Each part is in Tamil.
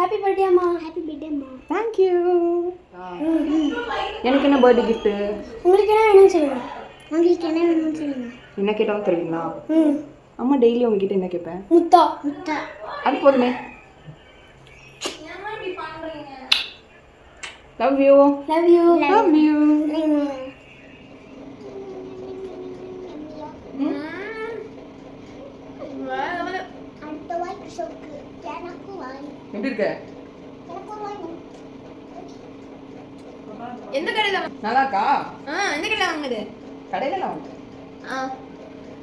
ஹாப்பி பர்த்டே அம்மா. ஹாப்பி பர்த்டே அம்மா. Thank you. எனக்கு என்ன பர்த்டே கிஃப்ட்? உங்களுக்கு என்ன வேணும்னு சொல்லுங்க. உங்களுக்கு என்ன வேணும்னு சொல்லுங்க. என்ன கேட்டாலும் தருவீங்களா? அம்மா டெய்லி உங்ககிட்ட என்ன கேட்பேன்? முத்தா. முத்தா. அது போதுமே. Love you. Love you. Love you. எப்படி இருக்க? எந்த கடையில நல்லா இருக்கா? எந்த கடையில வாங்குது? கடையில நான் வாங்க.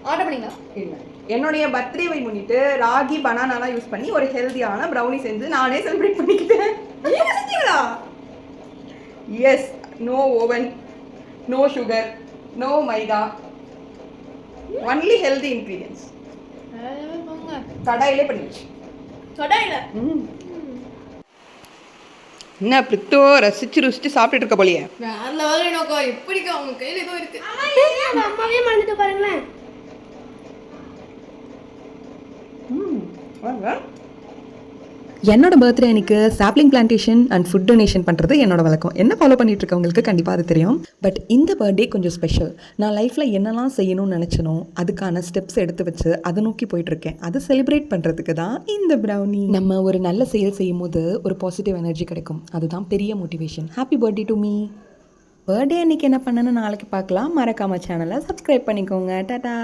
ஆர்டர் பண்ணீங்களா? இல்லை, என்னுடைய பர்த்டேவை முன்னிட்டு ராகி பனானாலாம் யூஸ் பண்ணி ஒரு ஹெல்தியான ப்ரௌனி செஞ்சு நானே செலிப்ரேட் பண்ணிக்கிட்டேன். நீங்க செஞ்சீங்களா? Yes, no oven, no sugar, no maida, only healthy ingredients. கடாயிலே பண்ணிடுச்சு. கடையில என்ன பிரித்தோ ரசிச்சு ருசிச்சு சாப்பிட்டுட்டு இருக்க போலியே. வேற லெவல் எனக்கா. எப்படிக்கா உங்க கையில ஏதோ இருக்கு? அம்மாவே மறந்துட்டு பாருங்களேன். என்னோட பர்த்டே அன்னைக்கு sapling plantation and food donation பண்ணுறது என்னோட வழக்கம். என்ன ஃபாலோ பண்ணிட்டு இருக்கவங்களுக்கு கண்டிப்பாக அது தெரியும். பட் இந்த பர்த்டே கொஞ்சம் ஸ்பெஷல். நான் லைஃப்பில் என்னெல்லாம் செய்யணும்னு நினச்சனோ அதுக்கான ஸ்டெப்ஸ் எடுத்து வச்சு அதை நோக்கி போயிட்டுருக்கேன். அதை செலிப்ரேட் பண்ணுறதுக்கு தான் இந்த ப்ரௌனி. நம்ம ஒரு நல்ல செயல் செய்யும் போது ஒரு பாசிட்டிவ் எனர்ஜி கிடைக்கும். அதுதான் பெரிய motivation. Happy birthday to me. Birthday அன்னைக்கு என்ன பண்ணணும்னு நாளைக்கு பார்க்கலாம். மறக்காம சேனலை சப்ஸ்கிரைப் பண்ணிக்கோங்க. டாடா.